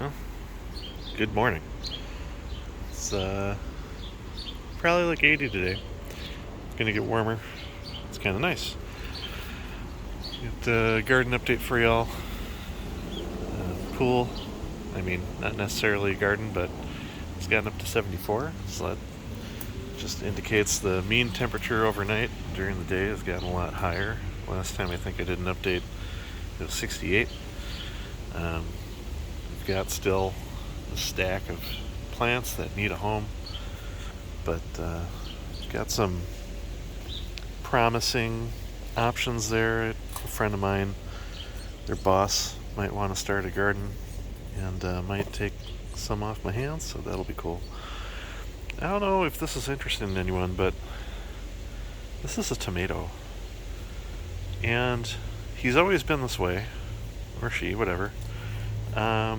Well, good morning. It's probably like 80 today. It's gonna get warmer. It's kind of nice. Got the garden update for y'all. Pool. I mean, not necessarily a garden, but it's gotten up to 74. So that just indicates the mean temperature overnight during the day has gotten a lot higher. Last time I think I did an update, it was 68. We've got still a stack of plants that need a home, but got some promising options there. A friend of mine, their boss, might want to start a garden and might take some off my hands, so that'll be cool. I don't know if this is interesting to anyone, but this is a tomato. And he's always been this way, or she, whatever. I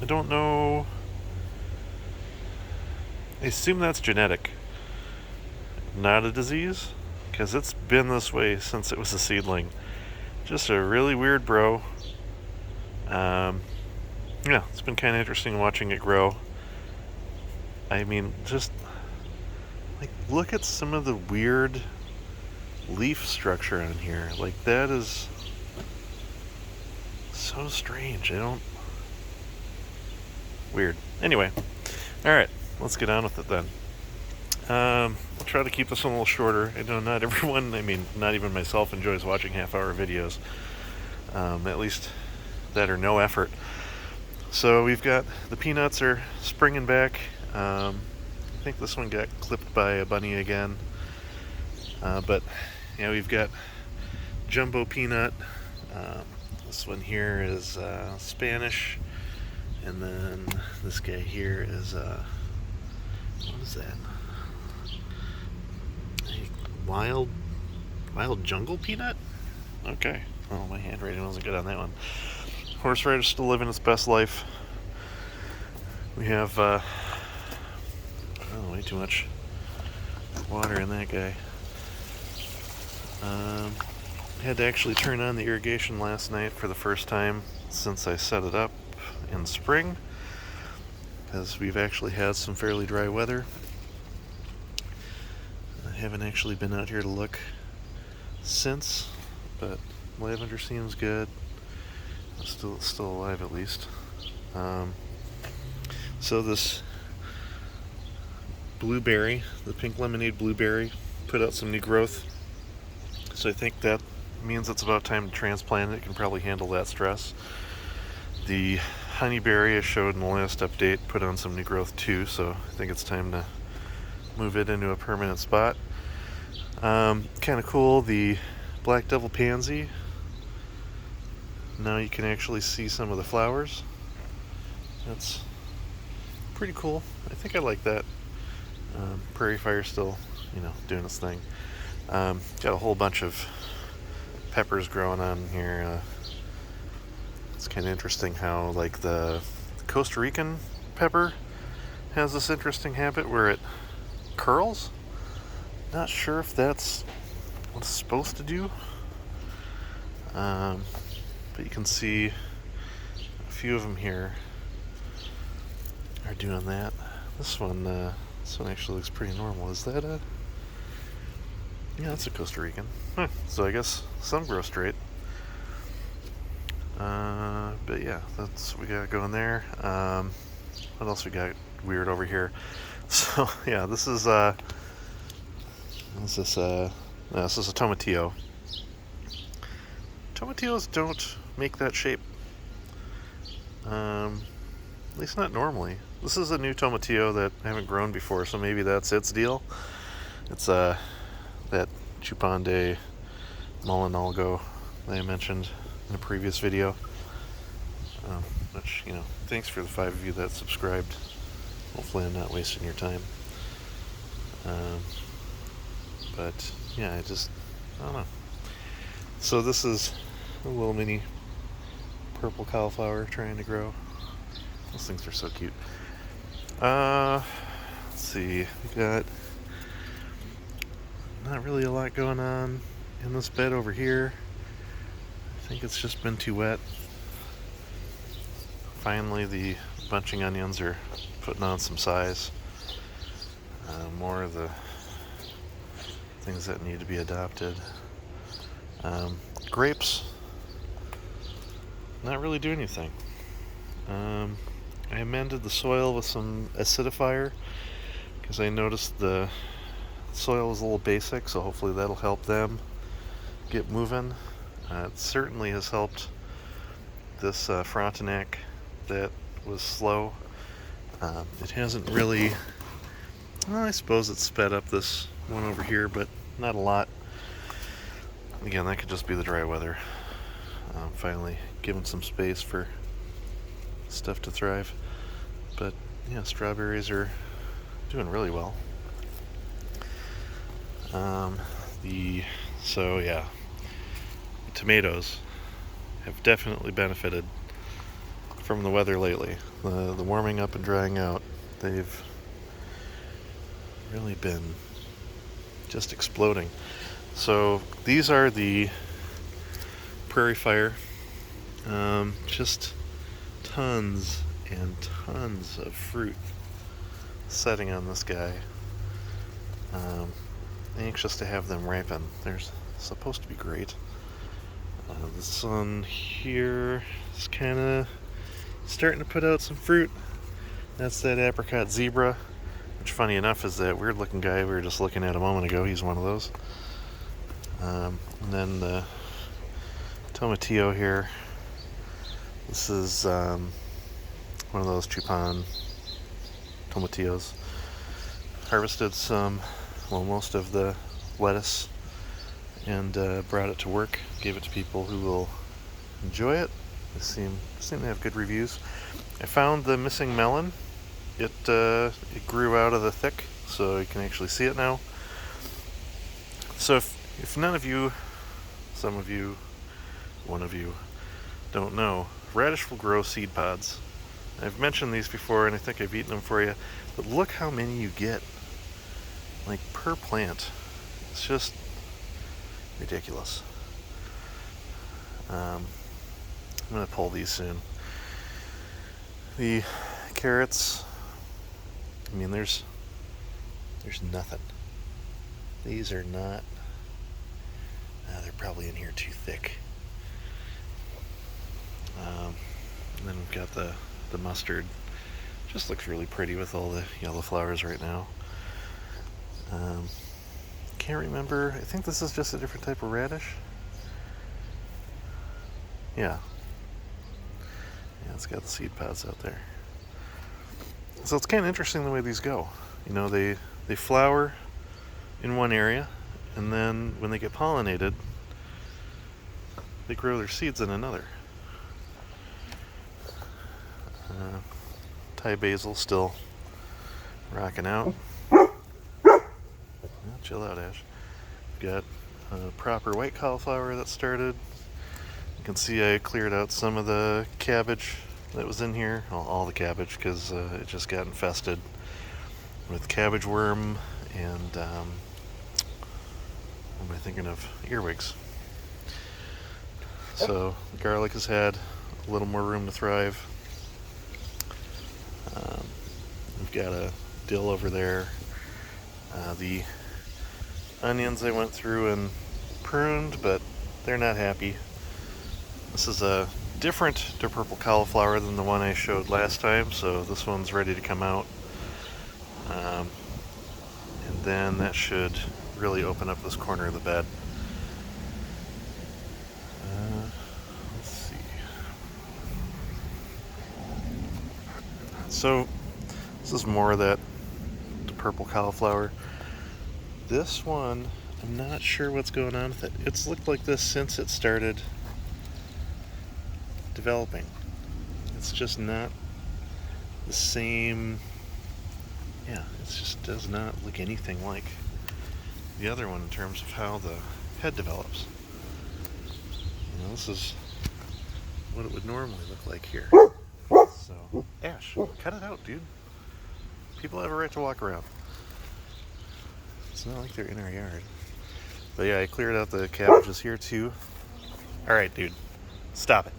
don't know. I assume that's genetic, not a disease, because it's been this way since it was a seedling. Just a really weird bro. Yeah, it's been kind of interesting watching it grow. I mean, just like look at some of the weird leaf structure on here. Like that is so strange. I don't. Weird. Anyway, all right, let's get on with it then. I'll try to keep this one a little shorter. I know not everyone, I mean, not even myself, enjoys watching half-hour videos. At least that are no effort. So we've got the peanuts are springing back. I think this one got clipped by a bunny again. But yeah, we've got jumbo peanut. This one here is Spanish. And then this guy here is, what is that? Wild jungle peanut? Okay. Well, my handwriting wasn't good on that one. Horseradish still living its best life. We have, way too much water in that guy. Had to actually turn on the irrigation last night for the first time since I set it up in spring, because we've actually had some fairly dry weather. I haven't actually been out here to look since, but lavender seems good. Still alive at least. So this blueberry, the pink lemonade blueberry, put out some new growth. So I think that means it's about time to transplant it. It can probably handle that stress. The honeyberry I showed in the last update put on some new growth too, so I think it's time to move it into a permanent spot. Kind of cool, the black devil pansy. Now you can actually see some of the flowers. That's pretty cool. I think I like that. Prairie fire still, doing its thing. Got a whole bunch of peppers growing on here. It's kind of interesting how, like, the Costa Rican pepper has this interesting habit where it curls. Not sure if that's what it's supposed to do. But you can see a few of them here are doing that. This one actually looks pretty normal. Is that a? Yeah, that's a Costa Rican. Huh. So I guess some grow straight. But yeah, that's what we got going there. What else we got weird over here? So yeah, this is a tomatillo. Tomatillos don't make that shape. At least not normally. This is a new tomatillo that I haven't grown before, so maybe that's its deal. It's that Chupande Molinalgo that I mentioned in a previous video. Which, thanks for the 5 of you that subscribed. Hopefully I'm not wasting your time. But yeah, I don't know. So this is a little mini purple cauliflower trying to grow. Those things are so cute. Let's see, we got not really a lot going on in this bed over here. I think it's just been too wet. Finally, the bunching onions are putting on some size. More of the things that need to be adopted. Grapes, not really doing anything. I amended the soil with some acidifier because I noticed the soil was a little basic, so hopefully that'll help them get moving. It certainly has helped this Frontenac that was slow. It hasn't really, well, I suppose it's sped up this one over here, but not a lot. Again, that could just be the dry weather. Finally given some space for stuff to thrive. But yeah, strawberries are doing really well. So yeah, tomatoes have definitely benefited from the weather lately. The warming up and drying out, they've really been just exploding. So these are the Prairie Fire. Just tons and tons of fruit setting on this guy. Anxious to have them ripen. They're supposed to be great. This one here is kind of starting to put out some fruit. That's that apricot zebra, which funny enough is that weird looking guy we were just looking at a moment ago. He's one of those. And then the tomatillo here. This is one of those Chupon tomatillos. Harvested most of the lettuce and brought it to work. Gave it to people who will enjoy it. They seem to have good reviews. I found the missing melon. It grew out of the thick, so you can actually see it now. So if none of you, some of you, one of you, don't know, radish will grow seed pods. I've mentioned these before, and I think I've eaten them for you, but look how many you get, like per plant. It's just ridiculous. I'm gonna pull these soon. The carrots, I mean, there's nothing. These are not, they're probably in here too thick. And then we've got the mustard. Just looks really pretty with all the yellow flowers right now. Can't remember. I think this is just a different type of radish. Yeah, it's got the seed pods out there. So it's kind of interesting the way these go. You know, they flower in one area, and then when they get pollinated, they grow their seeds in another. Thai basil still rocking out. Chill out, Ash. Got a proper white cauliflower that started. You can see I cleared out some of the cabbage that was in here, all the cabbage, because it just got infested with cabbage worm and what am I thinking of? Earwigs. So the garlic has had a little more room to thrive. We've got a dill over there. The onions I went through and pruned, but they're not happy. This is a different purple cauliflower than the one I showed last time, so this one's ready to come out. And then that should really open up this corner of the bed. Let's see. So this is more of that purple cauliflower. This one, I'm not sure what's going on with it. It's looked like this since it started developing. It's just not the same. Yeah, it just does not look anything like the other one in terms of how the head develops. You know, this is what it would normally look like here. So, Ash, cut it out, dude. People have a right to walk around. It's not like they're in our yard. But yeah, I cleared out the cabbages here too. Alright, dude. Stop it.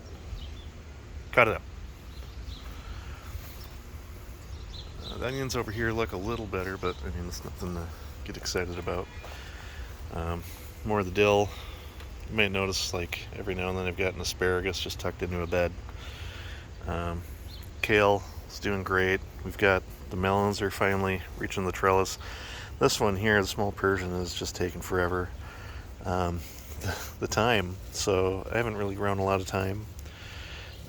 Cut it out. The onions over here look a little better, but I mean, it's nothing to get excited about. More of the dill. You may notice, like, every now and then I've got an asparagus just tucked into a bed. Kale is doing great. We've got the melons are finally reaching the trellis. This one here, the small Persian, is just taking forever. The thyme, so I haven't really grown a lot of thyme,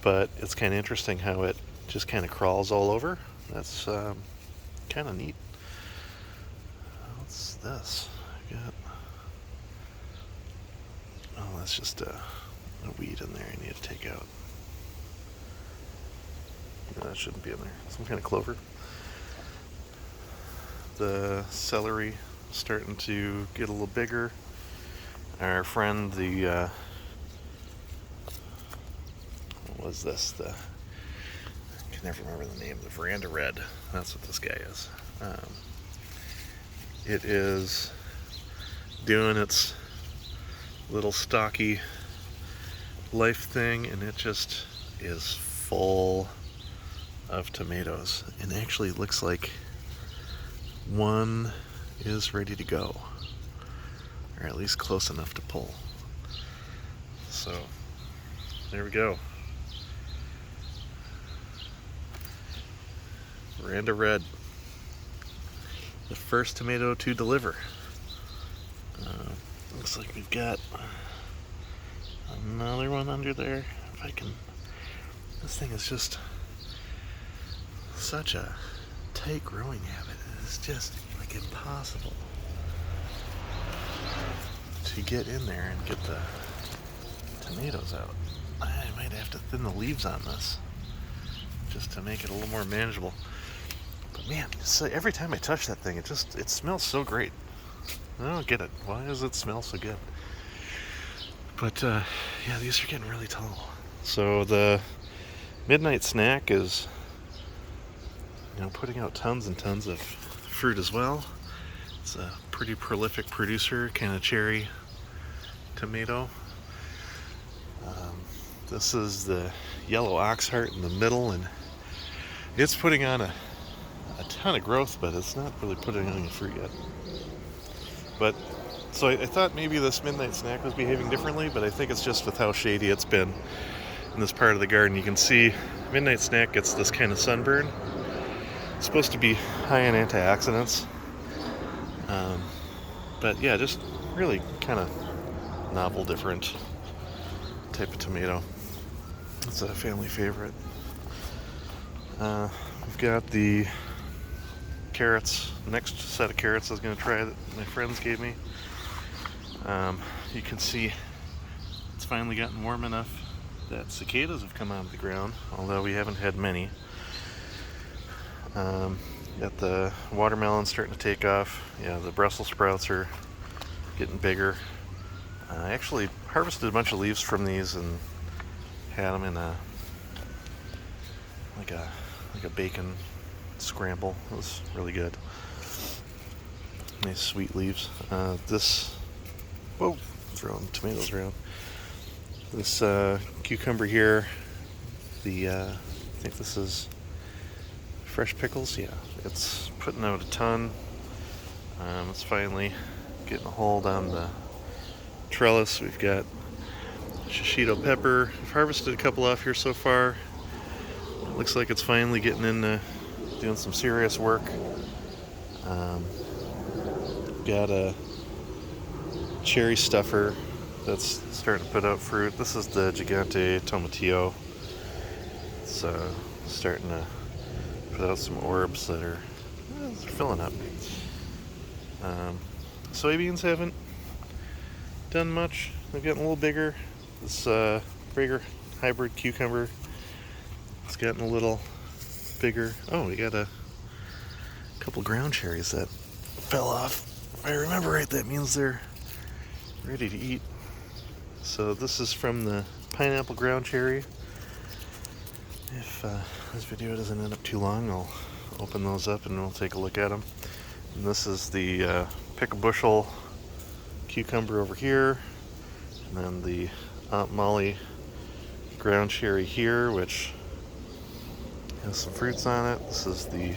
but it's kind of interesting how it just kind of crawls all over. That's kind of neat. What's this? I got, oh, that's just a weed in there I need to take out. No, that shouldn't be in there. Some kind of clover. The celery starting to get a little bigger. Our friend, the what was this? I can never remember the name. The Veranda Red. That's what this guy is. It is doing its little stocky life thing, and it just is full of tomatoes. And actually, it looks like one is ready to go, or at least close enough to pull. So there we go. Veranda Red, the first tomato to deliver. Looks like we've got another one under there. If I can, this thing is just such a tight growing habit. It's just like impossible to get in there and get the tomatoes out. I might have to thin the leaves on this just to make it a little more manageable. But man, so every time I touch that thing, it smells so great. I don't get it. Why does it smell so good? But yeah, these are getting really tall. So the midnight snack is, putting out tons and tons of fruit as well. It's a pretty prolific producer, kind of cherry tomato. This is the yellow oxheart in the middle, and it's putting on a ton of growth, but it's not really putting on any fruit yet. But so I thought maybe this midnight snack was behaving differently, but I think it's just with how shady it's been in this part of the garden. You can see midnight snack gets this kind of sunburn. It's supposed to be high in antioxidants, but yeah, just really kind of novel, different type of tomato. It's a family favorite. We've got the carrots, next set of carrots I was going to try that my friends gave me. You can see it's finally gotten warm enough that cicadas have come out of the ground, although we haven't had many. Got the watermelon starting to take off. Yeah, the Brussels sprouts are getting bigger. I actually harvested a bunch of leaves from these and had them in a bacon scramble. It was really good. Nice sweet leaves. Throwing tomatoes around. This cucumber here, I think this is fresh pickles. Yeah, it's putting out a ton. It's finally getting a hold on the trellis. We've got shishito pepper. I've harvested a couple off here so far. It looks like it's finally getting into doing some serious work. Got a cherry stuffer that's starting to put out fruit. This is the Gigante Tomatillo. It's starting to put out some orbs that are filling up. Soybeans haven't done much. They're getting a little bigger. This bigger hybrid cucumber, it's getting a little bigger. Oh, we got a couple ground cherries that fell off. If I remember right, that means they're ready to eat. So this is from the pineapple ground cherry. If this video doesn't end up too long, I'll open those up and we'll take a look at them. And this is the pick a bushel cucumber over here, and then the Aunt Molly ground cherry here, which has some fruits on it. This is the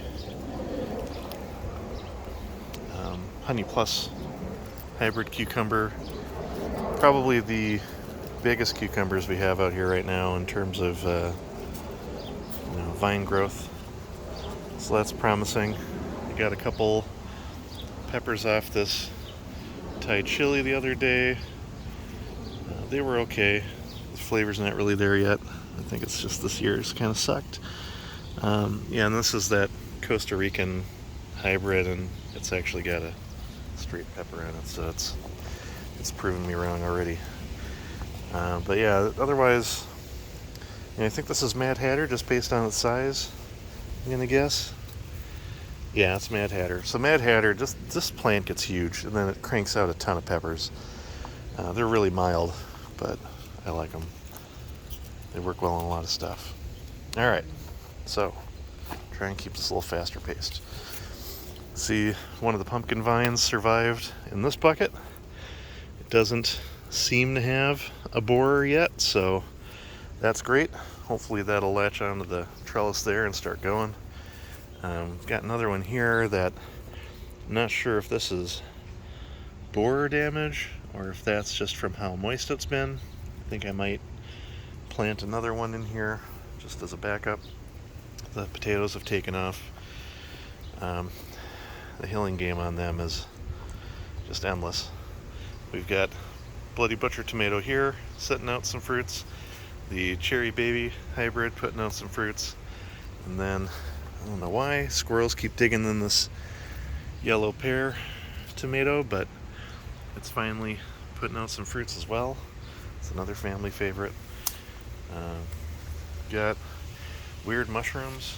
Honey Plus hybrid cucumber. Probably the biggest cucumbers we have out here right now in terms of vine growth. So that's promising. I got a couple peppers off this Thai chili the other day. They were okay. The flavor's not really there yet. I think it's just this year's kind of sucked. And this is that Costa Rican hybrid, and it's actually got a straight pepper in it, so it's proven me wrong already. But yeah, otherwise, I think this is Mad Hatter just based on its size, I'm gonna guess. Yeah, it's Mad Hatter. So Mad Hatter, this plant gets huge, and then it cranks out a ton of peppers. They're really mild, but I like them. They work well on a lot of stuff. All right, so try and keep this a little faster paced. See, one of the pumpkin vines survived in this bucket. It doesn't seem to have a borer yet, so that's great. Hopefully that'll latch onto the trellis there and start going. Got another one here that I'm not sure if this is borer damage or if that's just from how moist it's been. I think I might plant another one in here just as a backup. The potatoes have taken off. The healing game on them is just endless. We've got Bloody Butcher tomato here, setting out some fruits. The Cherry Baby hybrid putting out some fruits. And then, I don't know why, squirrels keep digging in this yellow pear tomato, but it's finally putting out some fruits as well. It's another family favorite. Got weird mushrooms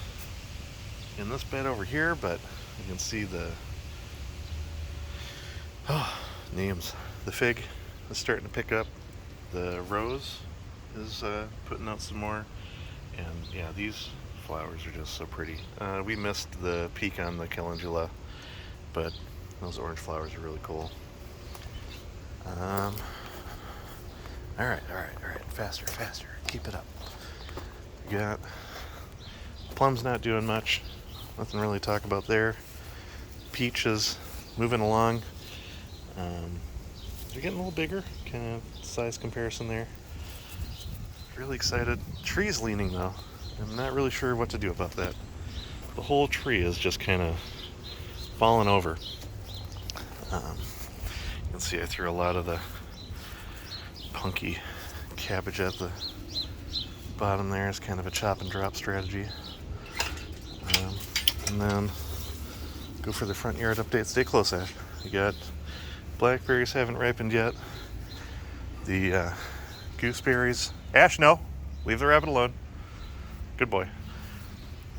in this bed over here, but you can see the names. The fig is starting to pick up. The rose is putting out some more. And yeah, these flowers are just so pretty. We missed the peak on the calendula, but those orange flowers are really cool. All right. Faster. Keep it up. We got plum's not doing much. Nothing really to talk about there. Peach is moving along. They're getting a little bigger, kind of size comparison there. Really excited. Tree's leaning though. I'm not really sure what to do about that. The whole tree is just kind of falling over. You can see I threw a lot of the punky cabbage at the bottom there. It's kind of a chop and drop strategy. And then go for the front yard update. Stay close, Ash. You got blackberries haven't ripened yet. The gooseberries. Ash, no. Leave the rabbit alone. Good boy.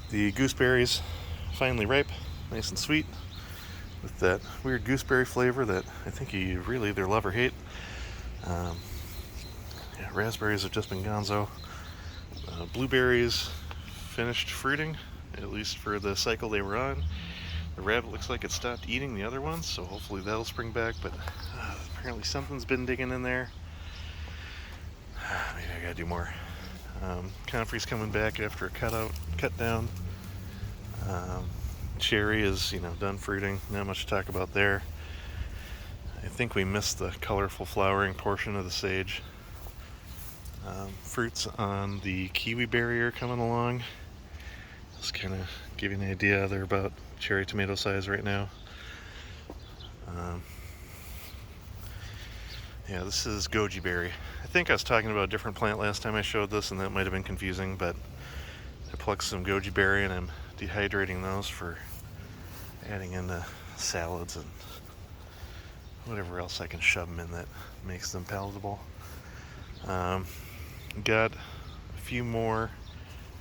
The gooseberries finally ripe, nice and sweet, with that weird gooseberry flavor that I think you really either love or hate. Raspberries have just been gonzo. Blueberries finished fruiting, at least for the cycle they were on. The rabbit looks like it stopped eating the other ones, so hopefully that'll spring back, but apparently something's been digging in there. Maybe I gotta do more. Comfrey's coming back after a cut down. Cherry is, done fruiting. Not much to talk about there. I think we missed the colorful flowering portion of the sage. Fruits on the kiwi berry are coming along. Just kind of give you an idea. They're about cherry tomato size right now. This is goji berry. I think I was talking about a different plant last time I showed this, and that might have been confusing, but I plucked some goji berry and I'm dehydrating those for adding into salads and whatever else I can shove them in that makes them palatable. Got a few more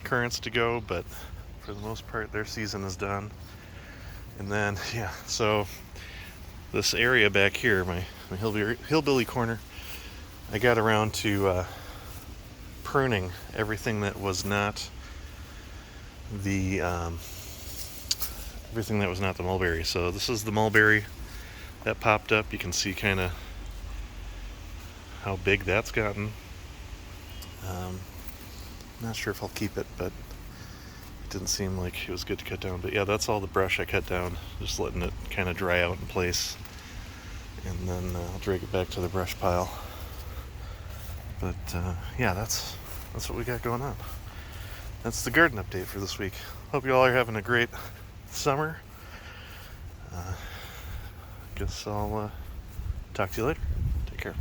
currants to go, but for the most part their season is done. And then so this area back here, my hillbilly corner, I got around to pruning everything that was not the mulberry. So this is the mulberry that popped up. You can see kind of how big that's gotten. Not sure if I'll keep it, but didn't seem like it was good to cut down. But yeah, that's all the brush I cut down, just letting it kind of dry out in place, and then I'll drag it back to the brush pile. But yeah, that's what we got going on. That's the garden update for this week. Hope you all are having a great summer. Guess I'll talk to you later. Take care.